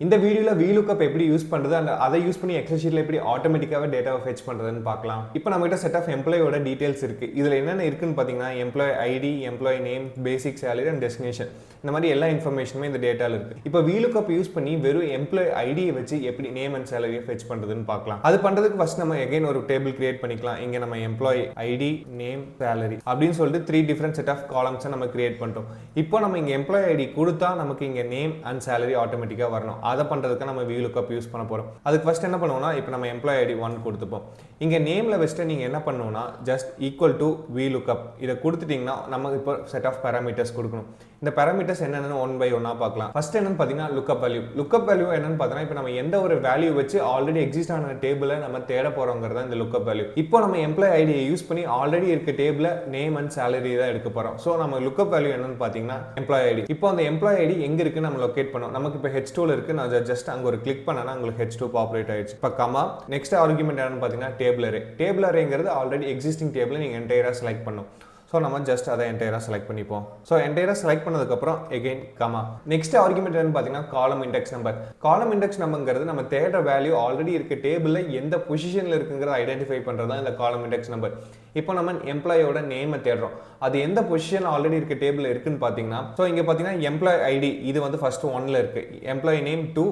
இந்த வீடியோல VLOOKUP எப்படி யூஸ் பண்றது and அதை யூஸ் பண்ணி எக்ஸல் ஷீட்ல எப்படி ஆட்டோமேட்டிக்காவே டேட்டாவை ஃபெட்ச் பண்றதுன்னு பார்க்கலாம். இப்போ நம்ம கிட்ட செட் ஆஃப் எம்ப்ளாயோட டீடைல்ஸ் இருக்கு. இதுல என்னென்ன இருக்குன்னு பாத்தீங்கன்னா employee ID, employee name, basic salary and destination. இந்த மாதிரி எல்லா இன்ஃபர்மேஷனுமே இந்த டேட்டால இருக்கு. இப்போ VLOOKUP யூஸ் பண்ணி வெறும் எம்ப்ளாய் ஐடியை வச்சு எப்படி நேம் அண்ட் சேலரியை ஃபெட்ச் பண்றதுன்னு பார்க்கலாம். அது பண்றதுக்கு ஃபர்ஸ்ட் நம்ம அகைன் ஒரு டேபிள் கிரியேட் பண்ணிக்கலாம். இங்க நம்ம எம்ப்ளாய் ஐடி, நேம், சேலரி அப்படின்னு சொல்லிட்டு 3 டிஃபரண்ட் செட் ஆஃப் காலம்ஸை நம்ம கிரியேட் பண்ணிட்டோம். இப்போ நம்ம இங்க எம்ப்ளாய் ஐடி கொடுத்தா நமக்கு இங்க நேம் அண்ட் சேலரி ஆட்டோமேட்டிக்கா வரணும். அதை பண்றதுக்கு நம்ம VLOOKUP யூஸ் பண்ண போறோம். அதுக்கு ஃபர்ஸ்ட் என்ன பண்ணுவோம்னா இப்போ நம்ம எம்ப்ளாய் ஐடி 1 கொடுத்துப்போம். இங்க நேம்ல வச்சுட்டு நீங்க என்ன பண்ணணும்னா ஜஸ்ட் ஈக்குவல் டு VLOOKUP இதை கொடுத்துட்டீங்கன்னா நம்ம இப்போ செட் ஆஃப் பேராமீட்டர்ஸ் கொடுக்கணும். இந்த பேராமீட்டர்ஸ் என்னன்னு ஒன் பை ஒன்னா பார்க்கலாம். ஃபர்ஸ்ட் என்னன்னு பாத்தீங்கன்னா லுக்அப் வேல்யூ. லுக்அப் வேல்யூ என்னன்னு பார்த்தீங்கன்னா இப்போ நம்ம எந்த ஒரு வேல்யூ வச்சு ஆல்ரெடி எக்ஸிஸ்ட் ஆன டேபிளை நம்ம தேட போறோங்கிறதா இந்த லுக்அப் வேல்யூ. இப்போ நம்ம எம்ப்ளாய் ஐடியை யூஸ் பண்ணி ஆல்ரெடி இருக்க டேபிள நேம் அண்ட் சேலரி தான் எடுக்க போறோம். ஸோ நம்ம லுக்அப் வேல்யூ என்னன்னு பாத்தீங்கன்னா எம்ப்ளாய் ஐடி. இப்போ அந்த எம்ப்ளாய் ஐடி எங்க இருக்கு நம்ம லொகேட் பண்ணோம். நமக்கு இப்போ H2ல இருக்கு. நான் ஜஸ்ட் அங்க ஒரு கிளிக் பண்ணனா உங்களுக்கு H2 பாப்புலேட் ஆயிடுச்சு. இப்போ கமா நெக்ஸ்ட் ஆர்குமெண்ட் என்னன்னு பாத்தீங்கன்னா டேபிள் அரே. டேபிள் அரேங்கிறது ஆல்ரெடி எக்ஸிஸ்டிங் டேபிளை நீங்க என்டையரா செலக்ட் பண்ணும். ஸோ நம்ம ஜஸ்ட் அதை என்டையராக செலக்ட் பண்ணிப்போம். ஸோ என்டையராக செலக்ட் பண்ணதுக்கப்புறம் எகெயின் கமா நெக்ஸ்ட் ஆர்குமெண்ட் என்னன்னு பார்த்தீங்கன்னா column index number. Column index நம்பர்ங்கிறது நம்ம தேடுற வேல்யூ ஆல்ரெடி இருக்க டேபிளில் எந்த பொசிஷனில் இருக்குங்கிறத ஐடென்டிஃபை பண்ணுறது தான் இந்த காலம் இண்டெக்ஸ் நம்பர். இப்போ நம்ம எம்ப்ளாயோட நேமை தேடுறோம். அது எந்த பொசிஷன் ஆல்ரெடி இருக்க டேபிள் இருக்குன்னு பார்த்தீங்கன்னா ஸோ இங்கே பார்த்தீங்கன்னா எம்ப்ளாய் ஐடி இது வந்து ஃபர்ஸ்ட் 1ல இருக்கு. Employee name 2,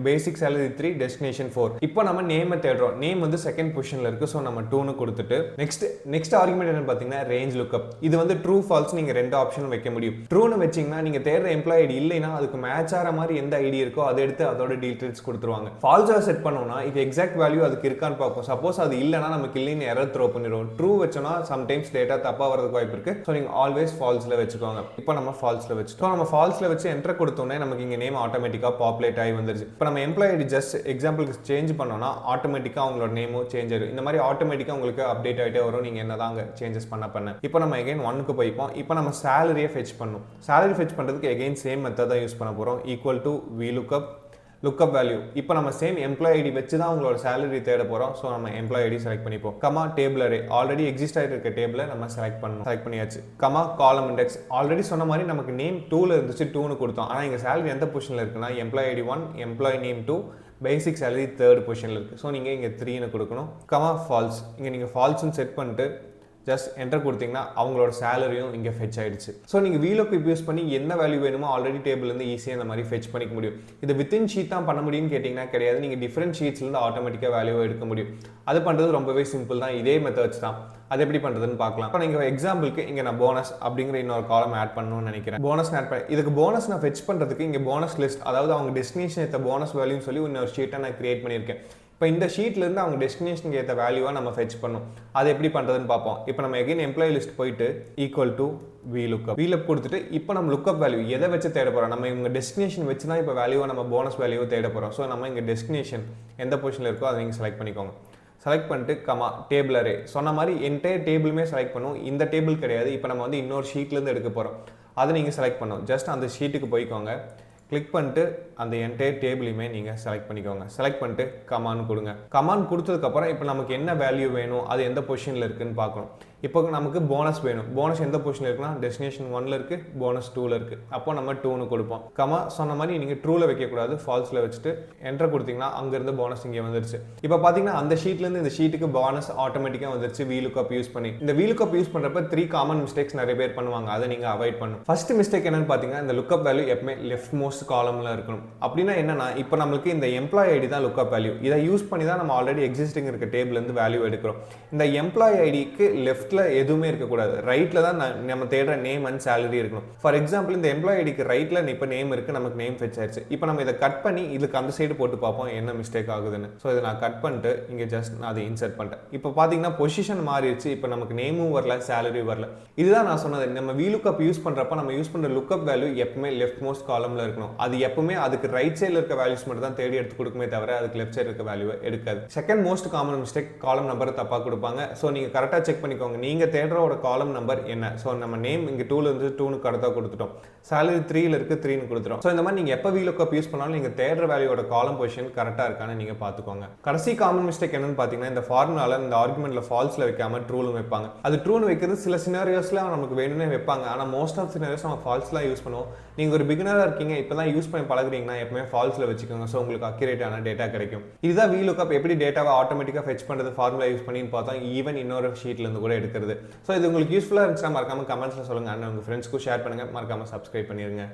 basic salary 3, destination 4. இப்போ நம்ம நேமை தேடுறோம். நேம் வந்து செகண்ட் பொசிஷனில் இருக்கு. ஸோ நம்ம 2னு கொடுத்துட்டு நெக்ஸ்ட் ஆர்குமெண்ட் என்னன்னு பார்த்தீங்கன்னா ரேஞ்ச் லுக்அப். இது வந்து ட்ரூ ஃபால்ஸ் நீங்க ரெண்டு ஆப்ஷனும் வைக்க முடியும். ட்ரூன்னு வச்சீங்கன்னா நீங்க தேடுற எம்ப்ளாய் ஐடி இல்லைன்னா அதுக்கு மேட்ச் ஆகிற மாதிரி எந்த ஐடி இருக்கோ அதை எடுத்து அதோட டீடைல்ஸ் கொடுத்துருவாங்க. ஃபால்ஸா செட் பண்ணோம்னா இது எக்ஸாக்ட் வேல்யூ அதுக்கு இருக்கான்னு பார்ப்போம். சப்போஸ் அது இல்லைன்னா நமக்கு இல்லைன்னு எரர் த்ரோ பண்ணிடுவோம். ட்ரூ வச்சோம்னா சம்டைம்ஸ் டேட்டா தப்பா வரதுக்கு வாய்ப்பு இருக்கு. ஸோ நீங்க ஆல்வேஸ் ஃபால்ஸ்ல வச்சுக்கோங்க. இப்போ நம்ம ஃபால்ஸ்ல வச்சுட்டோம். நம்ம ஃபால்ஸ்ல வச்சு என்டர் கொடுத்தோன்னே நமக்கு இங்க நேம் ஆட்டோமேட்டிக்கா பாப்புலேட் ஆகி வந்துருச்சு. இப்போ நம்ம எம்ப்ளாய் ஐடி ஜஸ்ட் எக்ஸாம்பிளுக்கு சேஞ்ச் பண்ணோம்னா ஆட்டோமேட்டிக்கா அவங்களோட நேமும் சேஞ்ச் ஆயிடும். இந்த மாதிரி ஆட்டோமேட்டிக்கா உங்களுக்கு அப்டேட் ஆகிட்டே வரும். நீங்க என்னதாங்க சேஞ்சஸ் பண்ண இப்போ நம்ம அகைன் 1க்கு போய்ப்போம். இப்போ நம்ம சேலரியை ஃபெட்ச் பண்ணணும். சேலரி ஃபெட்ச் பண்ணுறதுக்கு அகைன் சேம் மெத்தட் தான் யூஸ் பண்ண போகிறோம். Equal to VLOOKUP lookup value. இப்போ நம்ம சேம் எம்ப்ளாய் ஐடி வச்சு தான் உங்களோட சேலரி தேட போகிறோம். ஸோ நம்ம எம்ப்ளாய் ஐடி செலக்ட் பண்ணிப்போம். Comma table array already exist ஆகிட்டு இருக்க டேபிளை நம்ம செலக்ட் பண்ணியாச்சு. கமா காலம் இண்டெக்ஸ் ஆல்ரெடி சொன்ன மாதிரி நமக்கு நேம் 2ல இருந்துச்சு 2னு கொடுத்தோம். ஆனால் எங்கள் சேலரி எந்த பொசிஷனில் இருக்குன்னா employee ID 1, employee name 2, basic salary 3rd பொசிஷனில் இருக்குது. ஸோ நீங்கள் இங்கே 3னு கொடுக்கணும். கமா ஃபால்ஸ் இங்கே நீங்கள் ஃபால்ஸ்னு செட் பண்ணிட்டு ஜஸ்ட் என்டர் கொடுத்தீங்கன்னா அவங்களோட சேலரியும் இங்கே ஃபெச் ஆயிடுச்சு. ஸோ நீங்கள் VLOOKUP யூஸ் பண்ணி என்ன வேல்யூ வேணுமோ ஆல்ரெடி டேபிள்லேருந்து ஈஸியாக இந்த மாதிரி ஃபெச் பண்ணிக்க முடியும். இது வித்தின் ஷீட் தான் பண்ண முடியும்னு கேட்டிங்கன்னா கிடையாது. நீங்கள் டிஃப்ரெண்ட் ஷீட்ஸ்லேருந்து ஆட்டோமேட்டிக்காக வேல்யூவை எடுக்க முடியும். அது பண்ணுறது ரொம்பவே சிம்பிள் தான். இதே மெத்தட்ஸ் தான். அது எப்படி பண்ணுறதுன்னு பார்க்கலாம். இப்போ நீங்கள் எக்ஸாம்பிளுக்கு இங்கே நான் போனஸ் அப்படிங்கிற இன்னொரு காலம் ஆட் பண்ணணும்னு நினைக்கிறேன். போனஸ் ஆட் பண்ணி இதுக்கு போனஸ் நான் ஃபெச் பண்ணுறதுக்கு இங்கே போனஸ் லிஸ்ட் அதாவது அவங்க டெஸ்டினேஷன் ஏற்ற போனஸ் வேல்யூன்னு சொல்லி இன்னொரு ஷீட்டை நான் கிரியேட் பண்ணியிருக்கேன். இப்போ இந்த ஷீட்லேருந்து அவங்க டெஸ்டினேஷனுக்கு ஏற்ற வேல்யூவாக நம்ம ஃபெச் பண்ணணும். அது எப்படி பண்ணுறதுன்னு பார்ப்போம். இப்போ நம்ம எகைன் எம்ப்ளாயி லிஸ்ட் போயிட்டு ஈக்குவல் டு VLOOKUP கொடுத்துட்டு இப்போ நம்ம லுக்அப் வேல்யூ எதை வச்சு தேட போகிறோம். நம்ம இவங்க டெஸ்டினேஷன் வச்சு தான் இப்போ வேல்யூவை நம்ம போனஸ் வேல்யூவை தேட போகிறோம். ஸோ நம்ம இங்கே டெஸ்டினேஷன் எந்த பொசிஷனில் இருக்கோ அதை நீங்கள் செலக்ட் பண்ணிக்கோங்க. செலக்ட் பண்ணிட்டு கமா டேபிள் அரே சொன்ன மாதிரி என்டையர் டேபிளுமே செலக்ட் பண்ணுவோம். இந்த டேபிள் கிடையாது. இப்போ நம்ம வந்து இன்னொரு ஷீட்லேருந்து எடுக்க போகிறோம். அதை நீங்கள் செலக்ட் பண்ணணும். ஜஸ்ட் அந்த ஷீட்டுக்கு போய்க்கோங்க. கிளிக் பண்ணிட்டு அந்த என்டையர் டேபிளையுமே நீங்கள் செலக்ட் பண்ணிக்கோங்க. செலக்ட் பண்ணிட்டு கமான் கொடுங்க. கமான் கொடுத்ததுக்கப்புறம் இப்போ நமக்கு என்ன வேல்யூ வேணும் அது எந்த பொசிஷனில் இருக்குன்னு பார்க்கணும். இப்போ நமக்கு போனஸ் வேணும். போனஸ் எந்த பொசிஷனில் இருக்குன்னா டெஸ்டினேஷன் 1ல இருக்கு, போனஸ் 2ல இருக்கு. அப்போ நம்ம 2னு கொடுப்போம். கமா சொன்ன மாதிரி நீங்கள் ட்ரூவில் வைக்கக்கூடாது. ஃபால்ஸில் வச்சுட்டு என்டர் கொடுத்தீங்கன்னா அங்கேருந்து போனஸ் இங்கே வந்துருச்சு. இப்போ பார்த்தீங்கன்னா அந்த ஷீட்லேருந்து இந்த ஷீட்டுக்கு போனஸ் ஆட்டோமேட்டிக்காக வந்துருச்சு VLOOKUP யூஸ் பண்ணி. இந்த VLOOKUP யூஸ் பண்ணுறப்ப 3 காமன் மிஸ்டேக்ஸ் நிறைய பேர் பண்ணுவாங்க. அதை நீங்கள் அவாய்ட் பண்ணணும். ஃபர்ஸ்ட் மிஸ்டேக் என்னன்னு பார்த்தீங்கன்னா இந்த லுக்அப் வேல்யூ எப்பவுமே லெஃப்ட் மோஸ்ட் காலம்ல இருக்கணும். அப்படின்னா என்னன்னா இப்போ நம்மளுக்கு இந்த எம்ப்ளாய் ஐடி தான் லுக்அப் வேல்யூ. இதை யூஸ் பண்ணி தான் நம்ம ஆல்ரெடி எக்ஸிஸ்டிங் இருக்க டேபிள்லேருந்து வேல்யூ எடுக்கிறோம். இந்த எம்ப்ளாய் ஐடிக்கு லெஃப்ட்டில் எதுவுமே இருக்க கூடாது. ரைட்ல தான் நம்ம தேடுற நேம் அண்ட் சேலரி இருக்கணும். ஃபார் எக்ஸாம்பிள் இந்த எம்ப்ளாய் ஐடிக்கு ரைட்ல இப்போ நேம் இருக்கு, நமக்கு நேம் ஃபெச் ஆயிடுச்சு. இப்போ நம்ம இதை கட் பண்ணி இதுக்கு அந்த சைடு போட்டு பார்ப்போம் என்ன மிஸ்டேக் ஆகுதுன்னு. ஸோ இதை நான் கட் பண்ணிட்டு இங்கே ஜஸ்ட் நான் அதை இன்சர்ட் பண்ணிட்டேன். இப்போ பார்த்தீங்கன்னா பொசிஷன் மாறிடுச்சு. இப்போ நமக்கு நேமும் வரல, சேலரி வரல. இதுதான் நான் சொன்னது. நம்ம VLOOKUP யூஸ் பண்றப்ப நம்ம யூஸ் பண்ற லுக்அப் வேல்யூ எப்பவுமே லெஃப்ட் மோஸ்ட் காலம்ல இருக்கணும். அது எப்பவுமே அதுக்கு ரைட் சைடில் இருக்க வேல்யூஸ் மட்டும் தான் தேடி எடுத்து கொடுக்குமே தவிர அதுக்கு லெஃப்ட் சைடு இருக்க வேல்யூ எடுக்காது. செகண்ட் மோஸ்ட் காமன் மிஸ்டேக் காலம் நம்பர் தப்பா கொடுப்பாங்க. ஸோ நீங்க கரெக்டாக செக் பண்ணிக்கோங்க. நீங்கள் தேடுறோட காலம் நம்பர் என்ன. ஸோ நம்ம நேம் இங்கே 2ல இருந்து 2னு கடத்தாக கொடுத்துட்டோம், சேலரி 3ல இருக்கு 3னு கொடுத்துட்டோம். ஸோ இந்த மாதிரி நீங்கள் எப்போ VLOOKUP யூஸ் பண்ணாலும் நீங்கள் தேடுற வேல்யூட காலம் பொசிஷன் கரெக்டாக இருக்கான்னு நீங்கள் பார்த்துக்கோங்க. கடைசி காமன் மிஸ்டேக் என்னன்னு பார்த்தீங்கன்னா, இந்த ஃபார்முலால இந்த ஆர்குமெண்ட்ல ஃபால்ஸ்ல வைக்காம ட்ரூலும் வைப்பாங்க. அது ட்ரூன்னு வைக்கிறது சில சினாரியோஸ்ல நமக்கு வேணும்னே வைப்பாங்க. ஆனால் மோஸ்ட் ஆஃப் சினாரியோஸ் நம்ம ஃபால்ஸ்லாம் யூஸ் பண்ணுவோம். நீங்கள் ஒரு பிகினராக இருக்கீங்க, இப்போ தான் யூஸ் பண்ணி பழகுறீங்கன்னா எப்பவுமே ஃபால்ஸ்ல வச்சுக்கோங்க. ஸோ உங்களுக்கு அக்யூரேட்டான டேட்டா கிடைக்கும். இதுதான் VLOOKUP எப்படி டேட்டாவை ஆட்டோமேட்டிக்காக ஃபெச் பண்ணுறது ஃபார்முலா யூஸ் பண்ணின்னு பார்த்தோம். ஈவன் இன்னொரு ஷீட்ல இருந்து கூட எடுக்கிறது. ஸோ இது உங்களுக்கு யூஸ்ஃபுல்லாக இருந்துச்சுன்னா மறக்காம கமெண்ட்ஸ்ல சொல்லுங்க. அண்ட் உங்கள் ஃப்ரெண்ட்ஸ்க்கும் ஷேர் பண்ணுங்க. மறக்காம சப்ஸ்கிரைப் பண்ணிருங்க.